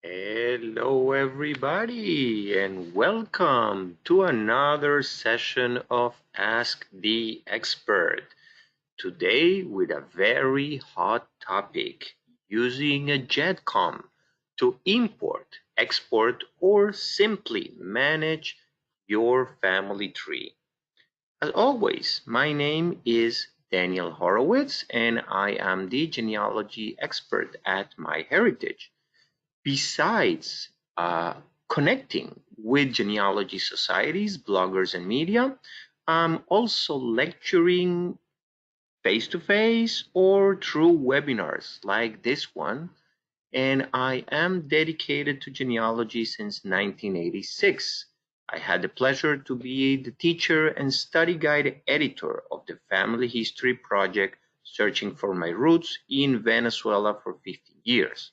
Hello, everybody, and welcome to another session of Ask the Expert. Today, with a very hot topic using a GEDCOM to import, export, or simply manage your family tree. As always, my name is Daniel Horowitz, and I am the genealogy expert at MyHeritage. Besides connecting with genealogy societies, bloggers, and media, I'm also lecturing face to face or through webinars like this one, and I am dedicated to genealogy since 1986. I had the pleasure to be the teacher and study guide editor of the Family History Project Searching for My Roots in Venezuela for 15 years.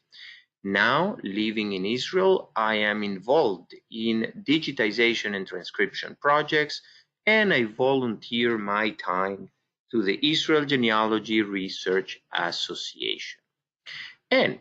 Now, living in Israel, I am involved in digitization and transcription projects, and I volunteer my time to the Israel Genealogy Research Association. And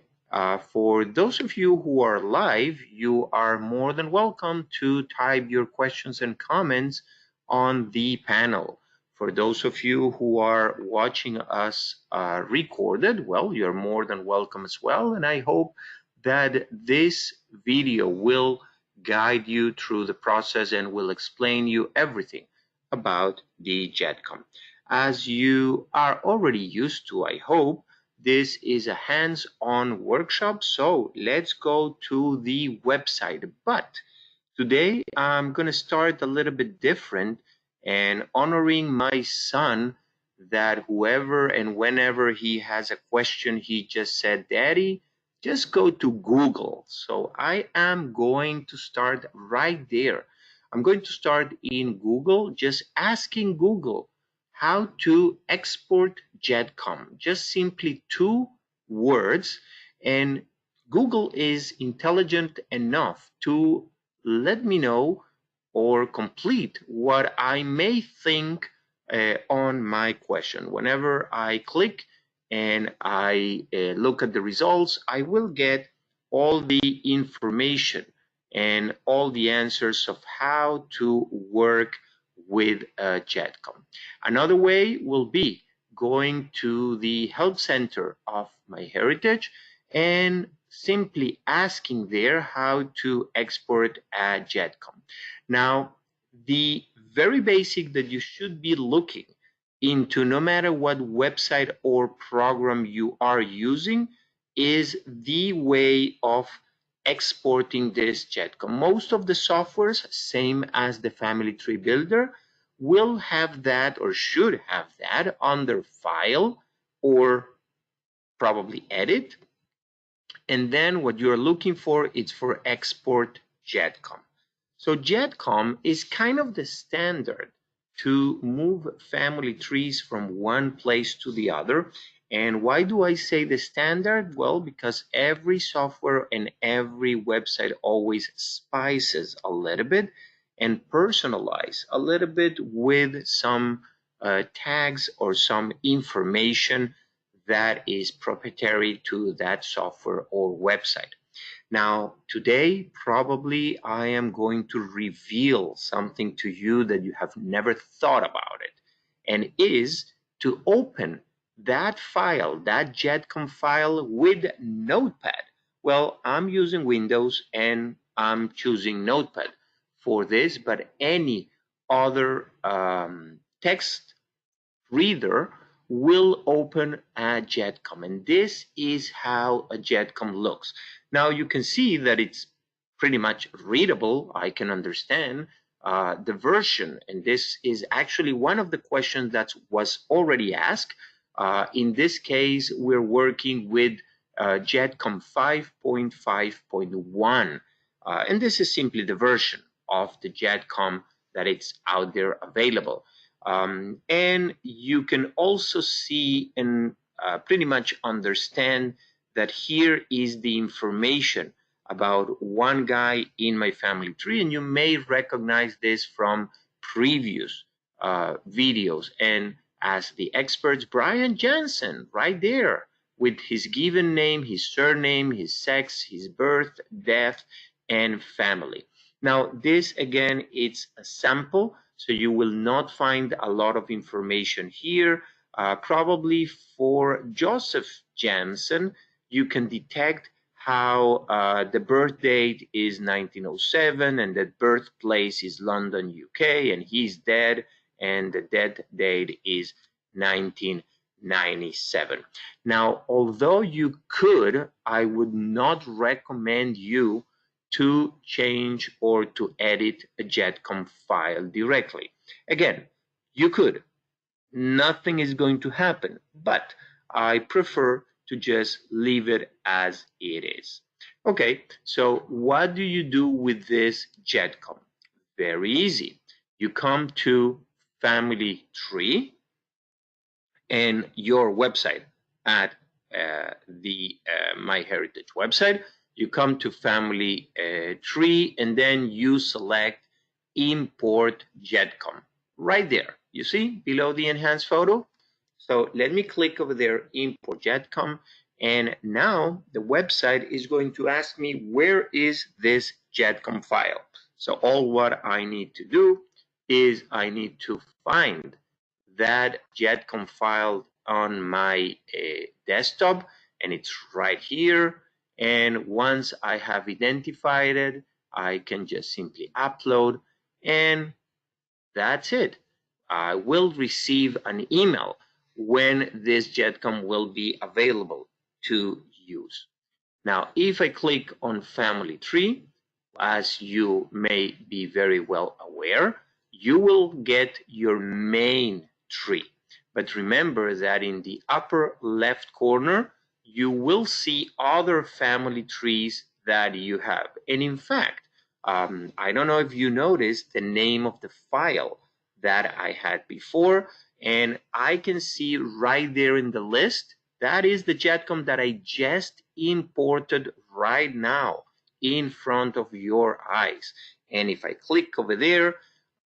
for those of you who are live, you are more than welcome to type your questions and comments on the panel. For those of you who are watching us recorded, well, you're more than welcome as well. And I hope that this video will guide you through the process and will explain you everything about the GEDCOM. As you are already used to, I hope, this is a hands-on workshop, so let's go to the website. But today I'm going to start a little bit different and honoring my son that whoever and whenever he has a question, he just said, Daddy, just go to Google. So I am going to start right there. I'm going to start in Google, just asking Google how to export GEDCOM. Just simply two words, and Google is intelligent enough to let me know or complete what I may think on my question. Whenever I click and I look at the results, I will get all the information and all the answers of how to work with GEDCOM. Another way will be going to the help center of MyHeritage and simply asking there how to export a GEDCOM. Now, the very basic that you should be looking into, no matter what website or program you are using, is the way of exporting this GEDCOM. Most of the softwares, same as the Family Tree Builder, will have that or should have that under File or probably Edit. And then what you're looking for is for Export GEDCOM. So GEDCOM is kind of the standard to move family trees from one place to the other. And why do I say the standard? Well, because every software and every website always spices a little bit and personalize a little bit with some tags or some information that is proprietary to that software or website. Now, today, probably I am going to reveal something to you that you have never thought about it, and is to open that file, that GEDCOM file with Notepad. Well, I'm using Windows and I'm choosing Notepad for this, but any other text reader will open a GEDCOM, and this is how a GEDCOM looks. Now you can see that it's pretty much readable. I can understand the version, and this is actually one of the questions that was already asked. In this case, we're working with GEDCOM 5.5.1, and this is simply the version of the GEDCOM that it's out there available. And you can also see and pretty much understand that here is the information about one guy in my family tree, and you may recognize this from previous videos. And as the experts, Brian Jensen, right there, with his given name, his surname, his sex, his birth, death, and family. Now, this again, it's a sample, so you will not find a lot of information here. Probably for Joseph Jansen, you can detect how the birth date is 1907 and the birthplace is London, UK, and he's dead, and the death date is 1997. Now, although you could, I would not recommend you to change or to edit a GEDCOM file directly. Again, you could. Nothing is going to happen, but I prefer to just leave it as it is. Okay, so what do you do with this GEDCOM? Very easy. You come to Family Tree and your website at the MyHeritage website. You come to Family Tree and then you select Import GEDCOM right there. You see below the enhanced photo? So let me click over there, Import GEDCOM, and now the website is going to ask me where is this GEDCOM file. So all what I need to do is I need to find that GEDCOM file on my desktop, and it's right here. And once I have identified it, I can just simply upload, and that's it. I will receive an email when this GEDCOM will be available to use. Now, if I click on Family Tree, as you may be very well aware, you will get your main tree. But remember that in the upper left corner, you will see other family trees that you have. And in fact, I don't know if you noticed the name of the file that I had before, and I can see right there in the list, that is the GEDCOM that I just imported right now in front of your eyes. And if I click over there,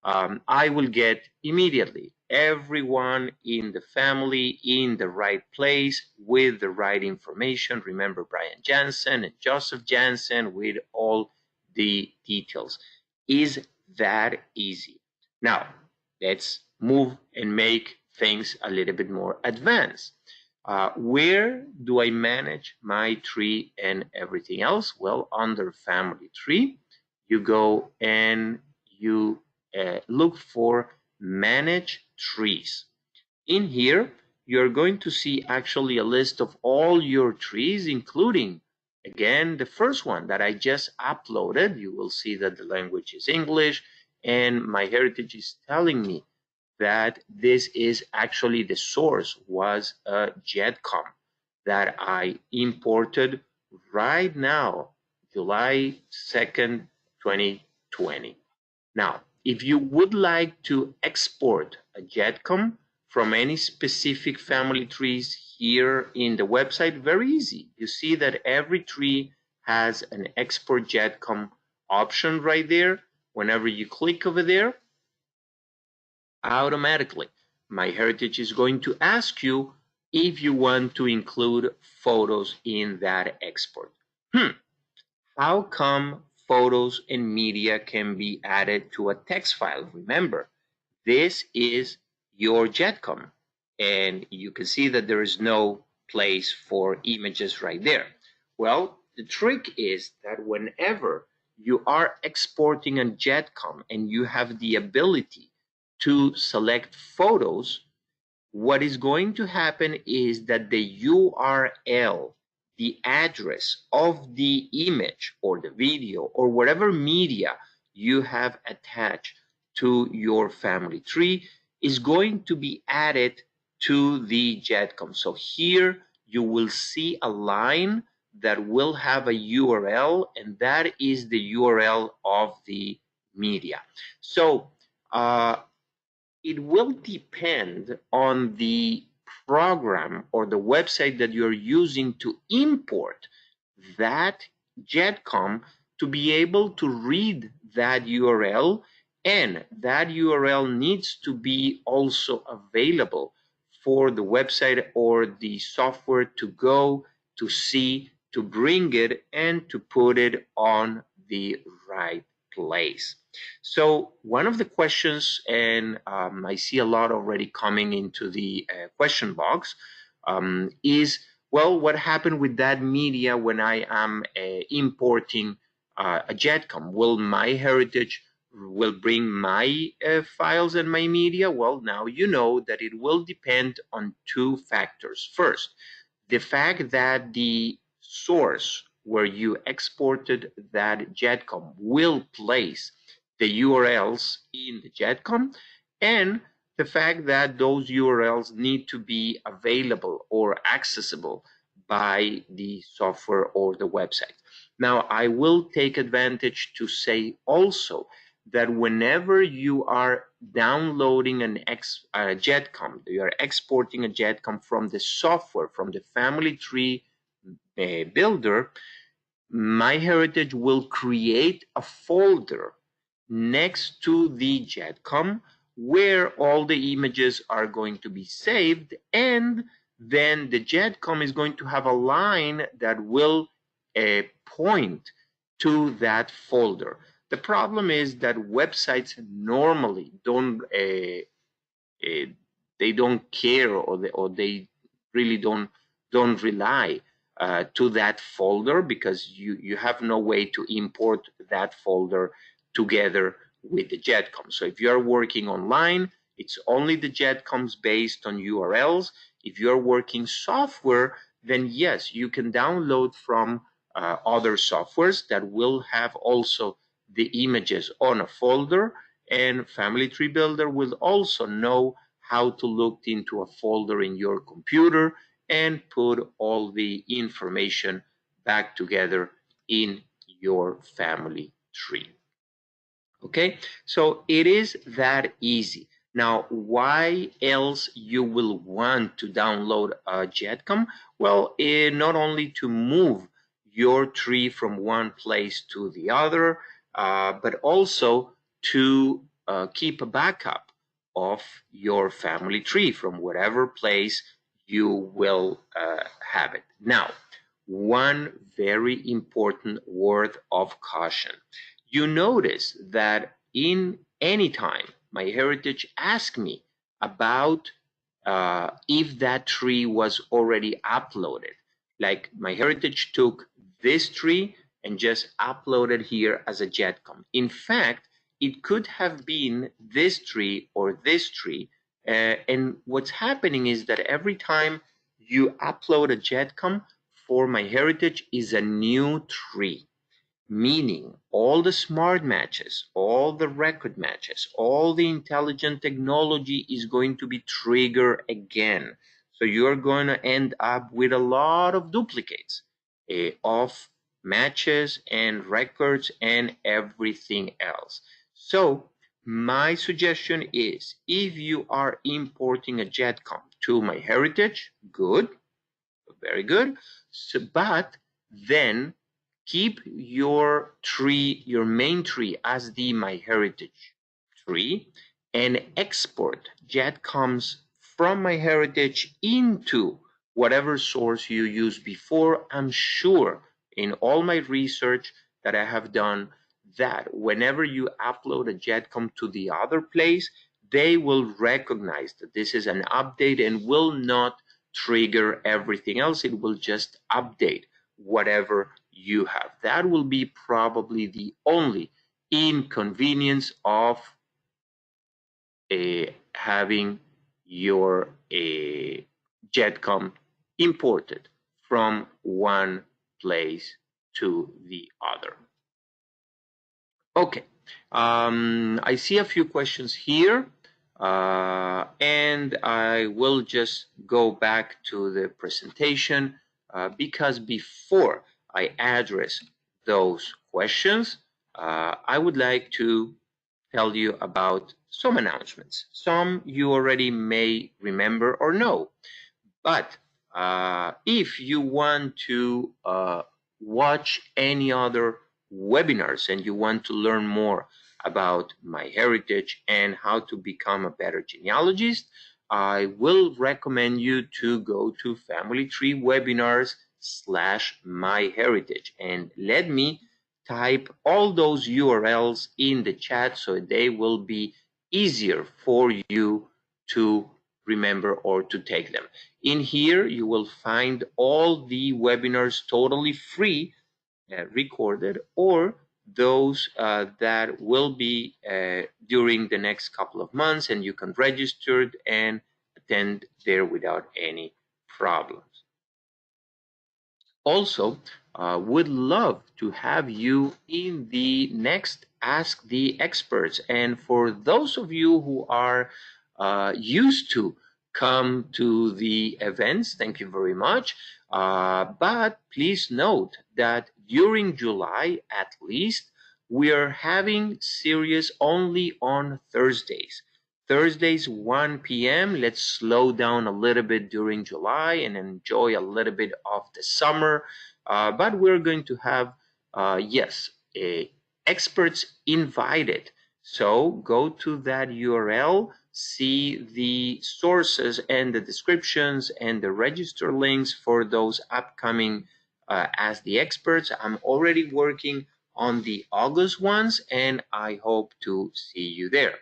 I will get immediately everyone in the family in the right place with the right information. Remember Brian Jansen and Joseph Jansen with all the details. Is that easy? Now, let's move and make things a little bit more advanced. Where do I manage my tree and everything else? Well, under Family Tree, you go and you look for Manage Trees. In here, you're going to see actually a list of all your trees, including, again, the first one that I just uploaded. You will see that the language is English, and MyHeritage is telling me that this is actually the source was a GEDCOM that I imported right now, July 2nd, 2020. Now, if you would like to export a GEDCOM from any specific family trees here in the website, very easy. You see that every tree has an export GEDCOM option right there. Whenever you click over there, automatically MyHeritage is going to ask you if you want to include photos in that export. How come photos and media can be added to a text file? Remember, this is your GEDCOM, and you can see that there is no place for images right there. Well, the trick is that whenever you are exporting a GEDCOM and you have the ability to select photos, what is going to happen is that the URL, the address of the image or the video or whatever media you have attached to your family tree is going to be added to the GEDCOM. So here you will see a line that will have a URL, and that is the URL of the media. So it will depend on the program or the website that you're using to import that GEDCOM to be able to read that URL, and that URL needs to be also available for the website or the software to go to see, to bring it and to put it on the right place. So one of the questions, and I see a lot already coming into the question box, is, well, what happened with that media when I am importing a GEDCOM? Will MyHeritage will bring my files and my media? Well, now you know that it will depend on two factors. First, the fact that the source where you exported that GEDCOM will place the URLs in the GEDCOM, and the fact that those URLs need to be available or accessible by the software or the website. Now, I will take advantage to say also that whenever you are downloading a GEDCOM, you are exporting a GEDCOM from the software, from the family tree builder, MyHeritage will create a folder next to the GEDCOM where all the images are going to be saved, and then the GEDCOM is going to have a line that will point to that folder. The problem is that websites normally don't they don't care, or they really don't rely to that folder, because you have no way to import that folder together with the GEDCOM. So if you're working online, it's only the GEDCOMs based on URLs. If you're working software, then yes, you can download from other softwares that will have also the images on a folder, and Family Tree Builder will also know how to look into a folder in your computer and put all the information back together in your family tree. Okay, so it is that easy. Now, why else you will want to download a GEDCOM? Well, not only to move your tree from one place to the other, but also to keep a backup of your family tree from whatever place you will have it. Now, one very important word of caution. You notice that in any time MyHeritage asked me about if that tree was already uploaded. Like MyHeritage took this tree and just uploaded here as a GEDCOM. In fact, it could have been this tree or this tree. And what's happening is that every time you upload a GEDCOM, for MyHeritage is a new tree, meaning all the smart matches, all the record matches, all the intelligent technology is going to be triggered again. So you're going to end up with a lot of duplicates of matches and records and everything else. So my suggestion is, if you are importing a GEDCOM to MyHeritage, good, very good. So, but then keep your tree, your main tree, as the MyHeritage tree, and export GEDCOMs from MyHeritage into whatever source you used before. I'm sure in all my research that I have done that whenever you upload a GEDCOM to the other place, they will recognize that this is an update and will not trigger everything else. It will just update whatever you have. That will be probably the only inconvenience of having your GEDCOM imported from one place to the other. Okay, I see a few questions here, and I will just go back to the presentation because before I address those questions, I would like to tell you about some announcements. Some you already may remember or know, but if you want to watch any other webinars and you want to learn more about MyHeritage and how to become a better genealogist, I will recommend you to go to Family Tree Webinars / MyHeritage, and let me type all those URLs in the chat so they will be easier for you to remember or to take them. In here, you will find all the webinars totally free, recorded, or those that will be during the next couple of months, and you can register and attend there without any problems. Also, would love to have you in the next Ask the Experts. And for those of you who are used to come to the events, thank you very much. But please note that during July, at least, we are having series only on Thursdays. Thursdays, 1 p.m. Let's slow down a little bit during July and enjoy a little bit of the summer. But we're going to have, yes, experts invited. So go to that URL, see the sources and the descriptions and the register links for those upcoming Ask the Experts. I'm already working on the August ones, and I hope to see you there.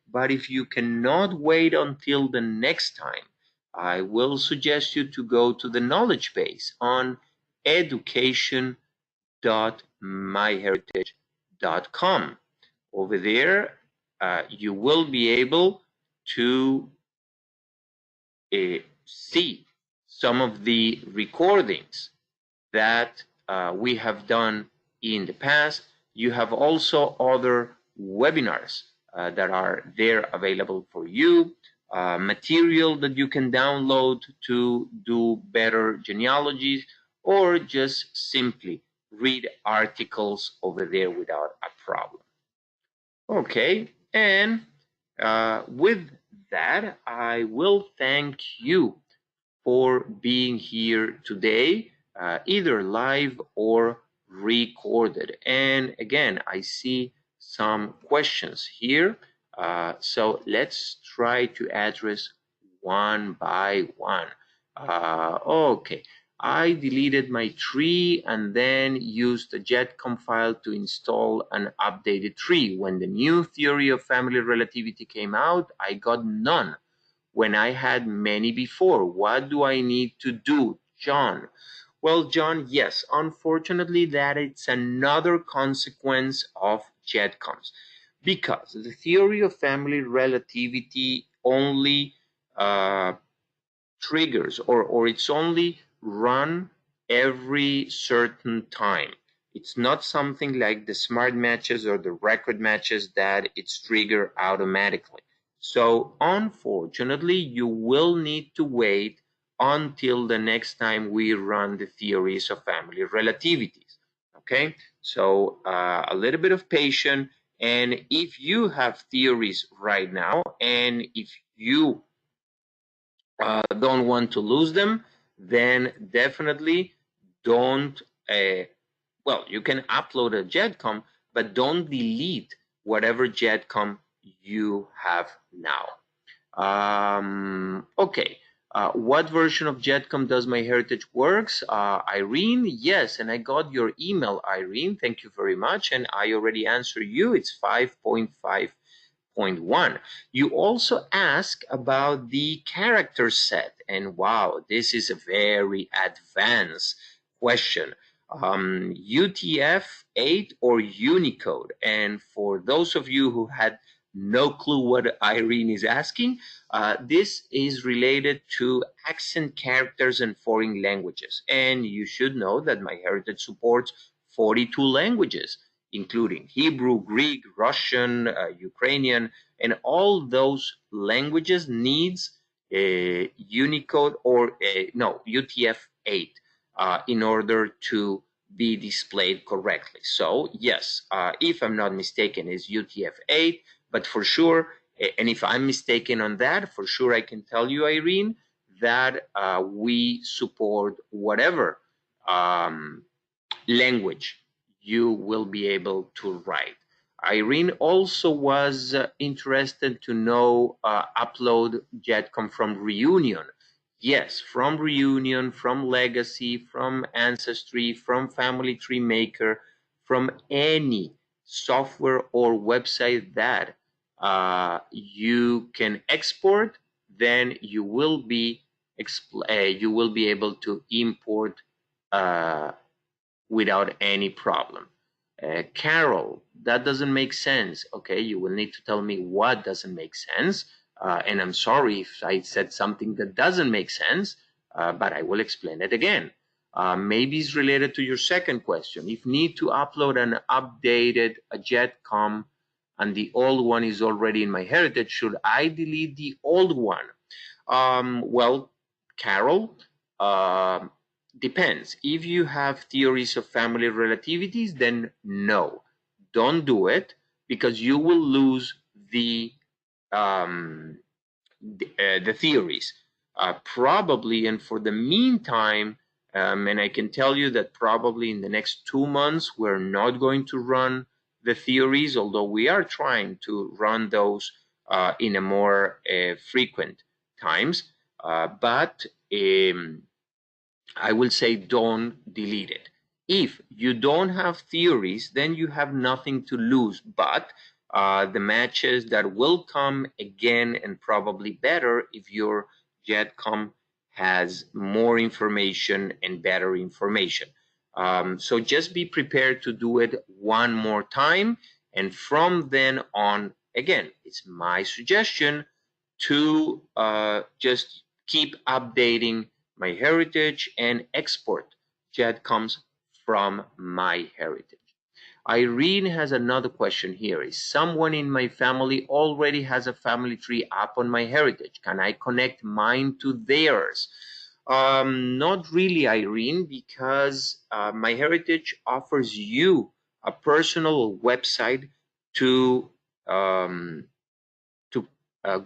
But if you cannot wait until the next time, I will suggest you to go to the knowledge base on education.myheritage.com. Over there, you will be able to see some of the recordings that we have done in the past. You have also other webinars that are there available for you, material that you can download to do better genealogies, or just simply read articles over there without a problem. Okay, and with that, I will thank you for being here today, either live or recorded. And again, I see some questions here. So let's try to address one by one. Okay, I deleted my tree and then used the GEDCOM file to install an updated tree. When the new theory of family relativity came out, I got none when I had many before. What do I need to do, John? Well, John, yes, unfortunately, that it's another consequence of GEDCOMs, because the theory of family relativity only triggers, or it's only run every certain time. It's not something like the smart matches or the record matches that it's triggered automatically. So unfortunately, you will need to wait until the next time we run the theories of family relativities. Okay, so a little bit of patience. And if you have theories right now, and if you don't want to lose them, then definitely don't, well, you can upload a GEDCOM, but don't delete whatever GEDCOM you have now. Okay, what version of GEDCOM does MyHeritage works? Irene, yes, and I got your email, Irene. Thank you very much, and I already answered you. It's 5.5.1. You also ask about the character set, and wow, this is a very advanced question. UTF-8 or Unicode? And for those of you who had no clue what Irene is asking, this is related to accent characters and foreign languages. And you should know that MyHeritage supports 42 languages, including Hebrew, Greek, Russian, Ukrainian, and all those languages needs a Unicode or no, UTF-8 in order to be displayed correctly. So yes, if I'm not mistaken, is UTF-8, but for sure, and if I'm mistaken on that, for sure I can tell you, Irene, that we support whatever language you will be able to write. Irene also was interested to know upload GEDCOM from Reunion. Yes, from Reunion, from Legacy, from Ancestry, from Family Tree Maker, from any software or website that you can export, then you will be able to import without any problem. Carol, that doesn't make sense. Okay, you will need to tell me what doesn't make sense. And I'm sorry if I said something that doesn't make sense, but I will explain it again. Maybe it's related to your second question. If need to upload an updated GEDCOM and the old one is already in MyHeritage, should I delete the old one? Well, Carol, depends. If you have theories of family relativities, then no, don't do it, because you will lose um, the theories. Probably, and for the meantime, and I can tell you that probably in the next 2 months, we're not going to run the theories, although we are trying to run those in a more frequent times. But I will say don't delete it. If you don't have theories, then you have nothing to lose, but the matches that will come again, and probably better if your GEDCOM has more information and better information. So just be prepared to do it one more time, and from then on, again, it's my suggestion to just keep updating MyHeritage and export GEDCOMs from MyHeritage. Irene has another question here. Is someone in my family already has a family tree up on MyHeritage? Can I connect mine to theirs? Not really, Irene, because MyHeritage offers you a personal website to um,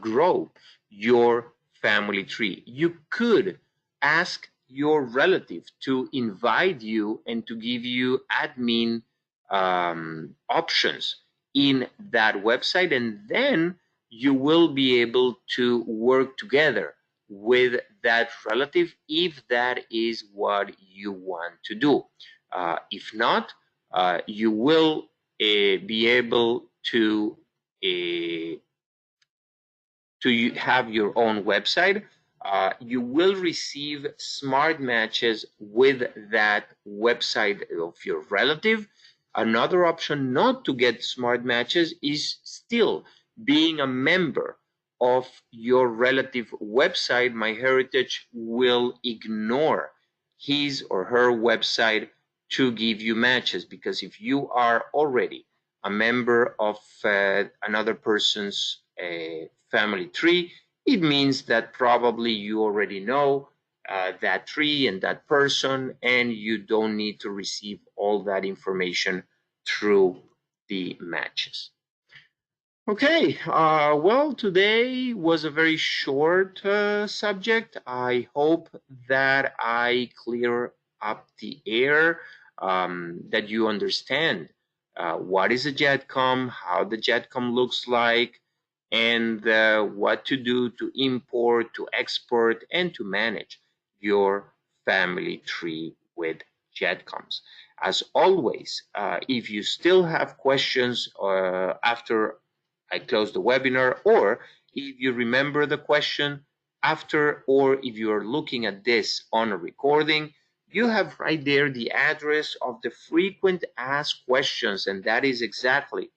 grow your family tree. You could ask your relative to invite you and to give you admin options in that website, and then you will be able to work together with that relative if that is what you want to do. If not, you will be able uh, to have your own website. You will receive smart matches with that website of your relative. Another option not to get smart matches is still being a member of your relative website. MyHeritage will ignore his or her website to give you matches, because if you are already a member of another person's family tree, it means that probably you already know that tree and that person, and you don't need to receive all that information through the matches. Okay, well, today was a very short subject. I hope that I clear up the air, that you understand what is a GEDCOM, how the GEDCOM looks like, and what to do to import, to export, and to manage your family tree with GEDCOMs. As always, if you still have questions after I close the webinar, or if you remember the question after, or if you are looking at this on a recording, you have right there the address of the frequent asked questions, and that is exactly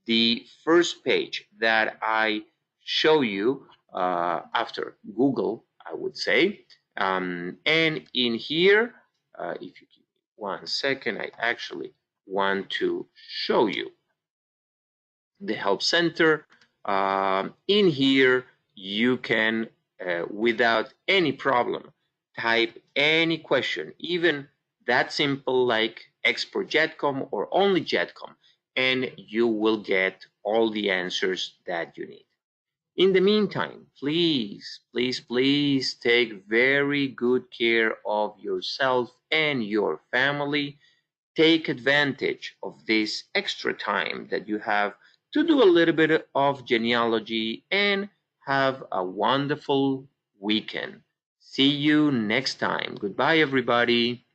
the first page that I show you after Google, I would say. And in here, if you give me 1 second, I actually want to show you the help center. In here, you can, without any problem, type any question, even that simple like export GEDCOM or only GEDCOM, and you will get all the answers that you need. In the meantime, please, please, please take very good care of yourself and your family. take advantage of this extra time that you have to do a little bit of genealogy and have a wonderful weekend. See you next time. Goodbye, everybody.